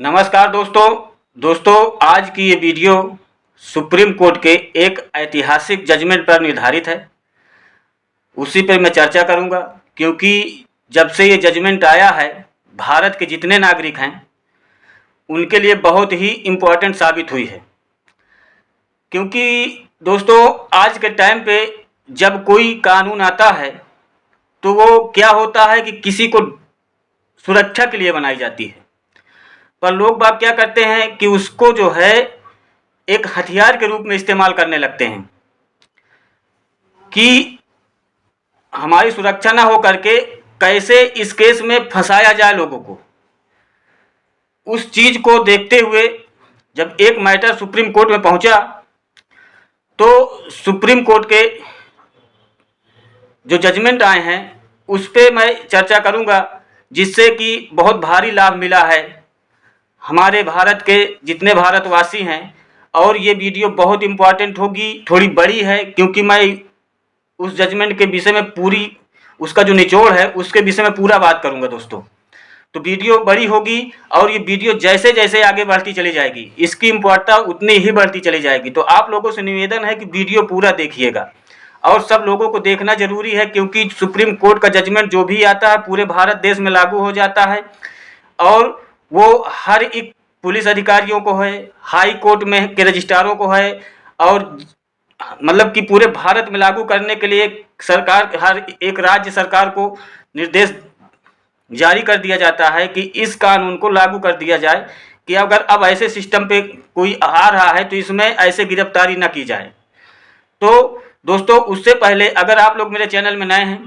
नमस्कार दोस्तों आज की ये वीडियो सुप्रीम कोर्ट के एक ऐतिहासिक जजमेंट पर निर्धारित है। उसी पर मैं चर्चा करूंगा क्योंकि जब से ये जजमेंट आया है भारत के जितने नागरिक हैं उनके लिए बहुत ही इम्पोर्टेंट साबित हुई है। क्योंकि दोस्तों आज के टाइम पे जब कोई कानून आता है तो वो क्या होता है कि किसी को सुरक्षा के लिए बनाई जाती है, पर लोग बाग क्या करते हैं कि उसको जो है एक हथियार के रूप में इस्तेमाल करने लगते हैं कि हमारी सुरक्षा ना हो करके कैसे इस केस में फंसाया जाए लोगों को। उस चीज़ को देखते हुए जब एक मैटर सुप्रीम कोर्ट में पहुंचा तो सुप्रीम कोर्ट के जो जजमेंट आए हैं उस पर मैं चर्चा करूंगा, जिससे कि बहुत भारी लाभ मिला है हमारे भारत के जितने भारतवासी हैं। और ये वीडियो बहुत इम्पॉर्टेंट होगी, थोड़ी बड़ी है, क्योंकि मैं उस जजमेंट के विषय में पूरी उसका जो निचोड़ है उसके विषय में पूरा बात करूंगा दोस्तों। तो वीडियो बड़ी होगी और ये वीडियो जैसे जैसे आगे बढ़ती चली जाएगी इसकी इम्पोर्टेंस उतनी ही बढ़ती चली जाएगी। तो आप लोगों से निवेदन है कि वीडियो पूरा देखिएगा और सब लोगों को देखना जरूरी है, क्योंकि सुप्रीम कोर्ट का जजमेंट जो भी आता है पूरे भारत देश में लागू हो जाता है और वो हर एक पुलिस अधिकारियों को है, हाई कोर्ट में के रजिस्ट्रारों को है, और मतलब कि पूरे भारत में लागू करने के लिए सरकार हर एक राज्य सरकार को निर्देश जारी कर दिया जाता है कि इस कानून को लागू कर दिया जाए कि अगर अब ऐसे सिस्टम पे कोई आ रहा है तो इसमें ऐसे गिरफ्तारी ना की जाए। तो दोस्तों उससे पहले अगर आप लोग मेरे चैनल में नए हैं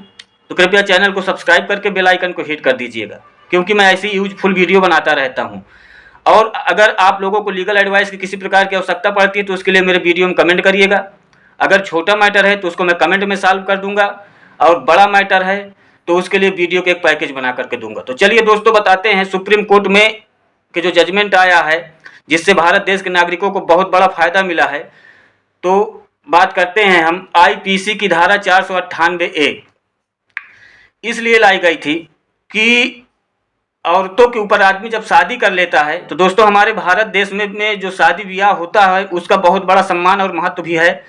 तो कृपया चैनल को सब्सक्राइब करके बेल आइकन को हिट कर दीजिएगा, क्योंकि मैं ऐसी यूजफुल वीडियो बनाता रहता हूं। और अगर आप लोगों को लीगल एडवाइस की किसी प्रकार की आवश्यकता पड़ती है तो उसके लिए मेरे वीडियो में कमेंट करिएगा। अगर छोटा मैटर है तो उसको मैं कमेंट में सॉल्व कर दूंगा, और बड़ा मैटर है तो उसके लिए वीडियो के एक पैकेज बना करके दूंगा। तो चलिए दोस्तों बताते हैं सुप्रीम कोर्ट में के जो जजमेंट आया है जिससे भारत देश के नागरिकों को बहुत बड़ा फायदा मिला है। तो बात करते हैं हम आईपीसी की धारा 498A इसलिए लाई गई थी कि औरतों के ऊपर आदमी जब शादी कर लेता है तो दोस्तों हमारे भारत देश में जो शादी ब्याह होता है उसका बहुत बड़ा सम्मान और महत्व भी है।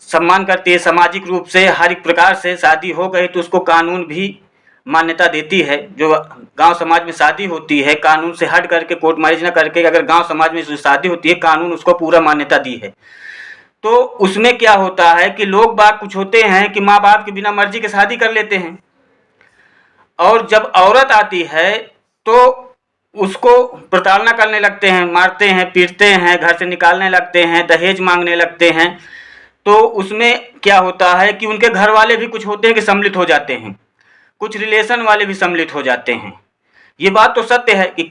सम्मान करती है सामाजिक रूप से, हर एक प्रकार से शादी हो गई तो उसको कानून भी मान्यता देती है। जो गांव समाज में शादी होती है कानून से हट करके कोर्ट मैरिज न करके अगर गांव समाज में जो शादी होती है कानून उसको पूरा मान्यता दी है। तो उसमें क्या होता है कि लोग बात कुछ होते हैं कि माँ बाप के बिना मर्जी के शादी कर लेते हैं, और जब औरत आती है तो उसको प्रताड़ना करने लगते हैं, मारते हैं, पीटते हैं, घर से निकालने लगते हैं, दहेज मांगने लगते हैं। तो उसमें क्या होता है कि उनके घर वाले भी कुछ होते हैं कि सम्मिलित हो जाते हैं, कुछ रिलेशन वाले भी सम्मिलित हो जाते हैं। ये बात तो सत्य है कि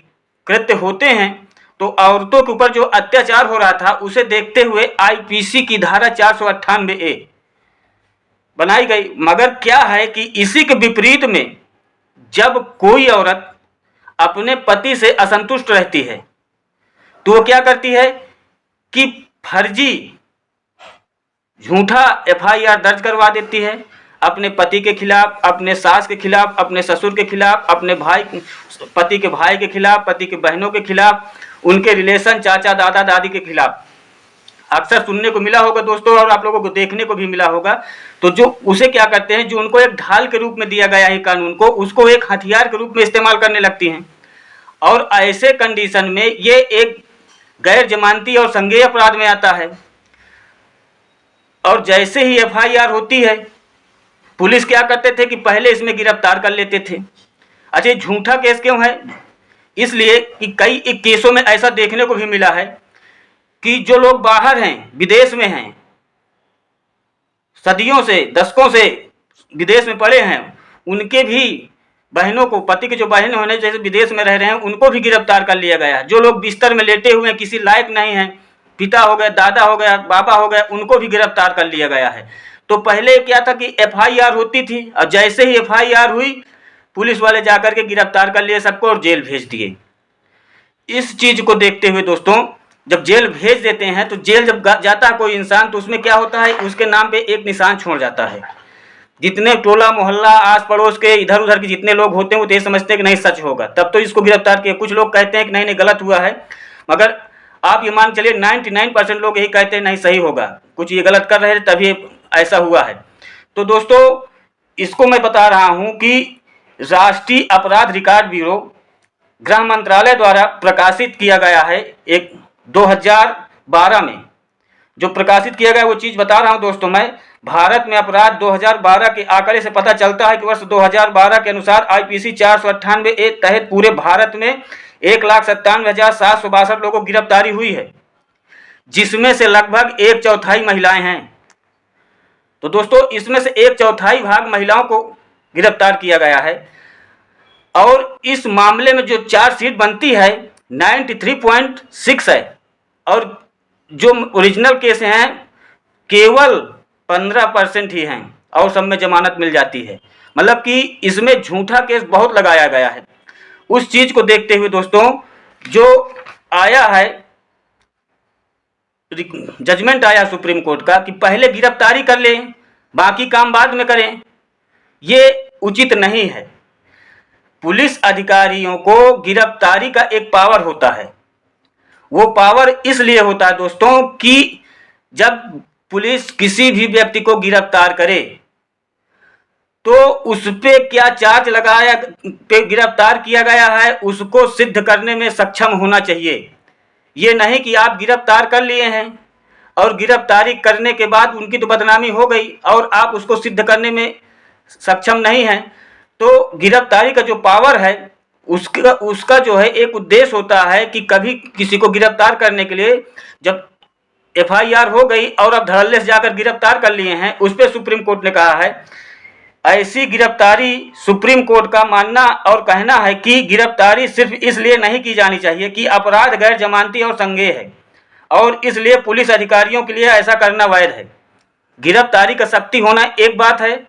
कृत्य होते हैं। तो औरतों के ऊपर जो अत्याचार हो रहा था उसे देखते हुए आईपीसी की धारा 498A बनाई गई। मगर क्या है कि इसी के विपरीत में जब कोई औरत अपने पति से असंतुष्ट रहती है तो वो क्या करती है कि फर्जी झूठा एफआईआर दर्ज करवा देती है अपने पति के खिलाफ, अपने सास के खिलाफ, अपने ससुर के खिलाफ, अपने भाई पति के भाई के खिलाफ, पति के बहनों के खिलाफ, उनके रिलेशन चाचा दादा दादी के खिलाफ। अक्सर सुनने को मिला होगा दोस्तों और आप लोगों को देखने को भी मिला होगा। तो जो उसे क्या करते हैं, जो उनको एक ढाल के रूप में दिया गया है कानून को, उसको एक हथियार के रूप में इस्तेमाल करने लगती हैं। और ऐसे कंडीशन में ये एक गैर जमानती और संज्ञेय अपराध में आता है। और जैसे ही एफआईआर होती है पुलिस क्या करते थे कि पहले इसमें गिरफ्तार कर लेते थे। अच्छा, झूठा केस क्यों है? इसलिए कि कई एक केसों में ऐसा देखने को भी मिला है कि जो लोग बाहर हैं, विदेश में हैं, सदियों से दशकों से विदेश में पड़े हैं, उनके भी बहनों को, पति के जो बहन होने जैसे विदेश में रह रहे हैं उनको भी गिरफ्तार कर लिया गया। जो लोग बिस्तर में लेटे हुए हैं, किसी लायक नहीं हैं, पिता हो गए, दादा हो गया, बाबा हो गया, उनको भी गिरफ्तार कर लिया गया है। तो पहले क्या था कि एफआईआर होती थी और जैसे ही एफआईआर हुई पुलिस वाले जाकर के गिरफ्तार कर लिए सबको और जेल भेज दिए। इस चीज को देखते हुए दोस्तों जब जेल भेज देते हैं तो जेल जब जाता है कोई इंसान तो उसमें क्या होता है, उसके नाम पे एक निशान छोड़ जाता है। जितने टोला मोहल्ला आस पड़ोस के इधर उधर के जितने लोग होते हैं वो तो ये समझते हैं कि नहीं सच होगा, तब तो इसको गिरफ्तार किया। कुछ लोग कहते हैं कि नहीं नहीं गलत हुआ है, मगर आप ये मान चलिए 99% लोग यही कहते हैं नहीं सही होगा, कुछ ये गलत कर रहे थे तभी ऐसा हुआ है। तो दोस्तों इसको मैं बता रहा हूँ कि राष्ट्रीय अपराध रिकॉर्ड ब्यूरो गृह मंत्रालय द्वारा प्रकाशित किया गया है एक 2012 में, जो प्रकाशित किया गया वो चीज़ बता रहा हूँ दोस्तों मैं। भारत में अपराध 2012 के आंकड़े से पता चलता है कि वर्ष 2012 के अनुसार IPC 498 तहत पूरे भारत में 1,97,762 लोगों को गिरफ्तारी हुई है, जिसमें से लगभग 1/4 महिलाएं हैं। तो दोस्तों इसमें से 1/4 भाग महिलाओं को गिरफ्तार किया गया है। और इस मामले में जो चार्जशीट बनती है 93.6 है, और जो ओरिजिनल केस हैं केवल 15% ही हैं, और सब में जमानत मिल जाती है। मतलब कि इसमें झूठा केस बहुत लगाया गया है। उस चीज़ को देखते हुए दोस्तों जो आया है जजमेंट आया सुप्रीम कोर्ट का कि पहले गिरफ्तारी कर लें बाकी काम बाद में करें, ये उचित नहीं है। पुलिस अधिकारियों को गिरफ्तारी का एक पावर होता है, वो पावर इसलिए होता है दोस्तों कि जब पुलिस किसी भी व्यक्ति को गिरफ्तार करे तो उस पे क्या चार्ज लगाया पे गिरफ्तार किया गया है उसको सिद्ध करने में सक्षम होना चाहिए। ये नहीं कि आप गिरफ्तार कर लिए हैं और गिरफ्तारी करने के बाद उनकी तो बदनामी हो गई और आप उसको सिद्ध करने में सक्षम नहीं हैं। तो गिरफ्तारी का जो पावर है उसका जो है एक उद्देश्य होता है कि कभी किसी को गिरफ्तार करने के लिए जब FIR हो गई और अब धड़ल्ले से जाकर गिरफ्तार कर लिए हैं, उस पर सुप्रीम कोर्ट ने कहा है ऐसी गिरफ्तारी सुप्रीम कोर्ट का मानना और कहना है कि गिरफ्तारी सिर्फ इसलिए नहीं की जानी चाहिए कि अपराध गैर जमानती और संज्ञेय है और इसलिए पुलिस अधिकारियों के लिए ऐसा करना वैध है। गिरफ्तारी का सख्ती होना एक बात है,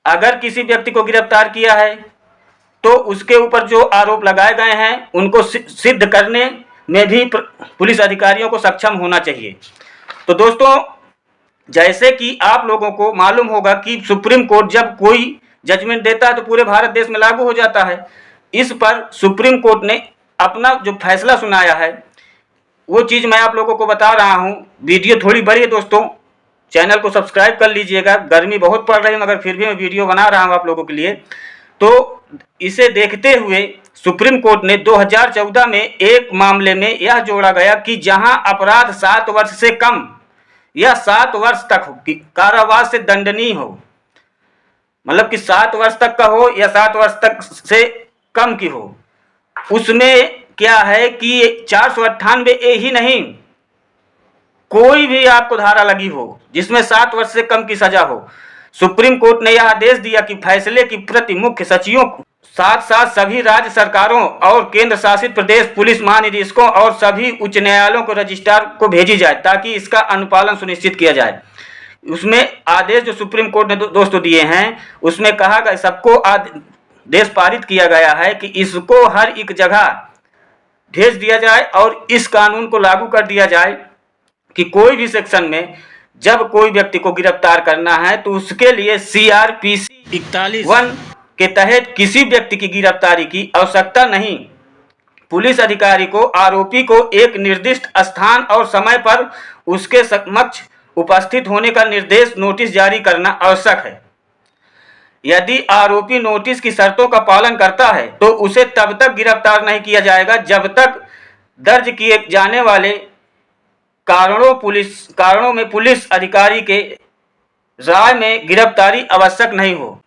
अगर किसी व्यक्ति को गिरफ्तार किया है तो उसके ऊपर जो आरोप लगाए गए हैं उनको सिद्ध करने में भी पुलिस अधिकारियों को सक्षम होना चाहिए। तो दोस्तों जैसे कि आप लोगों को मालूम होगा कि सुप्रीम कोर्ट जब कोई जजमेंट देता है तो पूरे भारत देश में लागू हो जाता है। इस पर सुप्रीम कोर्ट ने अपना जो फैसला सुनाया है वो चीज़ मैं आप लोगों को बता रहा हूँ। वीडियो थोड़ी बड़ी है दोस्तों, चैनल को सब्सक्राइब कर लीजिएगा। गर्मी बहुत पड़ रही है मगर फिर भी मैं वीडियो बना रहा हूँ आप लोगों के लिए। तो इसे देखते हुए सुप्रीम कोर्ट ने 2014 में एक मामले में यह जोड़ा गया कि जहां अपराध 7 वर्ष से कम या 7 वर्ष तक कारावास से दंडनीय हो, मतलब कि 7 वर्ष तक का हो या 7 वर्ष तक से कम की हो, उसमें क्या है कि 498A ही नहीं, कोई भी आपको धारा लगी हो जिसमें 7 वर्ष से कम की सजा हो। सुप्रीम कोर्ट ने यह आदेश दिया कि फैसले की प्रति मुख्य सचिवों को साथ साथ सभी राज्य सरकारों और केंद्र शासित प्रदेश पुलिस महानिदेशकों और सभी उच्च न्यायालयों को रजिस्ट्रार को भेजी जाए ताकि इसका अनुपालन सुनिश्चित किया जाए। उसमें आदेश जो सुप्रीम कोर्ट ने दोस्तों दिए हैं उसमें कहा गया, सबको आदेश पारित किया गया है कि इसको हर एक जगह भेज दिया जाए और इस कानून को लागू कर दिया जाए कि कोई भी सेक्शन में जब कोई व्यक्ति को गिरफ्तार करना है तो उसके लिए CRPC 41 के तहत किसी व्यक्ति की गिरफ्तारी की आवश्यकता नहीं। पुलिस अधिकारी को आरोपी को एक निर्दिष्ट स्थान और समय पर उसके समक्ष उपस्थित होने का निर्देश नोटिस जारी करना आवश्यक है। यदि आरोपी नोटिस की शर्तों का पालन करता है तो उसे तब तक गिरफ्तार नहीं किया जाएगा जब तक दर्ज किए जाने वाले कारणों में पुलिस अधिकारी के राय में गिरफ्तारी आवश्यक नहीं हो।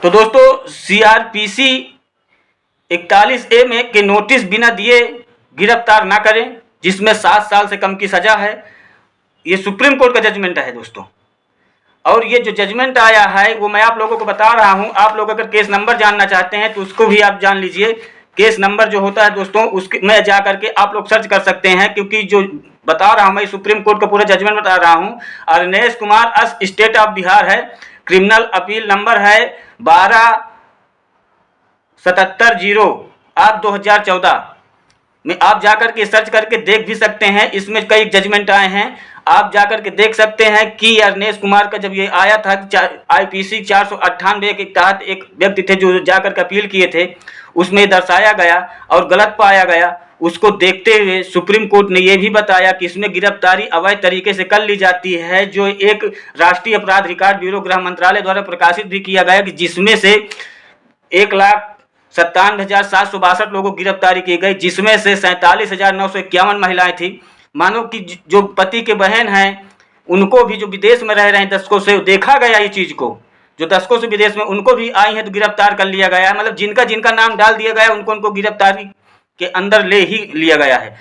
तो दोस्तों CRPC 41A में के नोटिस बिना दिए गिरफ्तार ना करें जिसमें 7 साल से कम की सजा है। ये सुप्रीम कोर्ट का जजमेंट है दोस्तों, और ये जो जजमेंट आया है वो मैं आप लोगों को बता रहा हूँ। आप लोग अगर केस नंबर जानना चाहते हैं तो उसको भी आप जान लीजिए। केस नंबर जो होता है दोस्तों उसके में जा करके आप लोग सर्च कर सकते हैं, क्योंकि जो बता रहा हूँ मैं सुप्रीम कोर्ट का पूरा जजमेंट बता रहा हूँ। अरनेश कुमार अस स्टेट ऑफ बिहार है, क्रिमिनल अपील नंबर है 12770 आप 2014 में आप जाकर के सर्च करके देख भी सकते हैं। इसमें कई जजमेंट आए हैं। आप जाकर के देख सकते हैं कि अरनेश कुमार का जब ये आया था IPC 498 के तहत एक व्यक्ति थे जो जाकर के अपील किए थे, उसमें दर्शाया गया और गलत पाया गया। उसको देखते हुए सुप्रीम कोर्ट ने यह भी बताया कि इसमें गिरफ्तारी अवैध तरीके से कर ली जाती है, जो एक राष्ट्रीय अपराध रिकॉर्ड ब्यूरो गृह मंत्रालय द्वारा प्रकाशित भी किया गया कि जिसमें से 1,97,762 लोगों की गिरफ्तारी की गई, जिसमें से 47,951 महिलाएं थी। मानो कि जो पति के बहन हैं उनको भी, जो विदेश में रह रहे हैं दशकों से, देखा गया ये चीज़ को, जो दशकों से विदेश में उनको भी आई हैं तो गिरफ्तार कर लिया गया है। मतलब जिनका जिनका नाम डाल दिया गया उनको गिरफ्तारी के अंदर ले ही लिया गया है।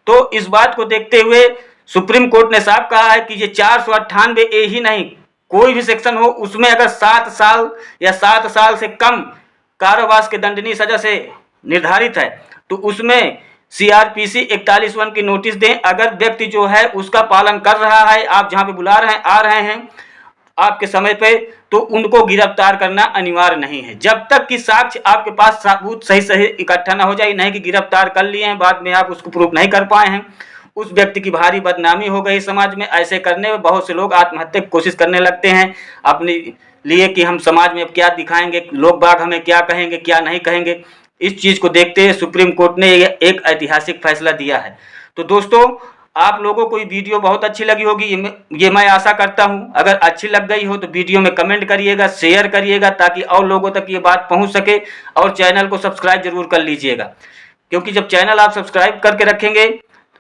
तो इस बात को देखते हुए सुप्रीम कोर्ट ने साफ कहा है कि ये 498 ही नहीं, कोई भी सेक्शन हो उसमें अगर 7 साल या 7 साल से कम कारावास के दंडनीय सजा से निर्धारित है तो उसमें CRPC 41(1) की नोटिस दें। अगर व्यक्ति जो है उसका पालन कर रहा है, आप जहाँ पे बुला रहे हैं, आ रहे हैं आपके समय पे, तो उनको गिरफ्तार करना अनिवार्य नहीं है, जब तक कि साक्ष्य आपके पास सबूत सही इकट्ठा ना हो जाए। नहीं कि गिरफ्तार कर लिए हैं, बाद में आप उसको प्रूफ नहीं कर पाए हैं, उस व्यक्ति की भारी बदनामी हो गई समाज में। ऐसे करने में बहुत से लोग आत्महत्या की कोशिश करने लगते हैं अपने लिए कि हम समाज में अब क्या दिखाएंगे, लोग बाग हमें क्या कहेंगे, क्या नहीं कहेंगे। इस चीज़ को देखते हुए सुप्रीम कोर्ट ने एक ऐतिहासिक फैसला दिया है। तो दोस्तों, आप लोगों को ये वीडियो बहुत अच्छी लगी होगी, ये मैं आशा करता हूँ। अगर अच्छी लग गई हो तो वीडियो में कमेंट करिएगा, शेयर करिएगा, ताकि और लोगों तक ये बात पहुँच सके। और चैनल को सब्सक्राइब जरूर कर लीजिएगा, क्योंकि जब चैनल आप सब्सक्राइब करके रखेंगे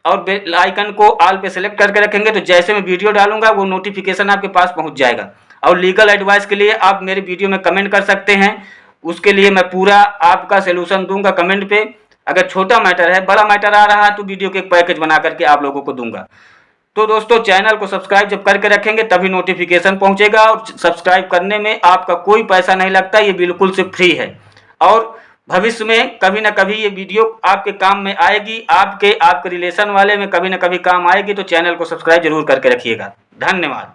और बेल आइकन को ऑल पे सेलेक्ट करके रखेंगे तो जैसे मैं वीडियो डालूंगा वो नोटिफिकेशन आपके पास पहुँच जाएगा। और लीगल एडवाइस के लिए आप मेरे वीडियो में कमेंट कर सकते हैं, उसके लिए मैं पूरा आपका सलूशन दूंगा कमेंट पे। अगर छोटा मैटर है, बड़ा मैटर आ रहा है तो वीडियो के एक पैकेज बना करके आप लोगों को दूंगा। तो दोस्तों, चैनल को सब्सक्राइब जब करके रखेंगे तभी नोटिफिकेशन पहुंचेगा, और सब्सक्राइब करने में आपका कोई पैसा नहीं लगता, ये बिल्कुल से फ्री है। और भविष्य में कभी ना कभी ये वीडियो आपके काम में आएगी, आपके रिलेशन वाले में कभी ना कभी काम आएगी। तो चैनल को सब्सक्राइब जरूर करके रखिएगा। धन्यवाद।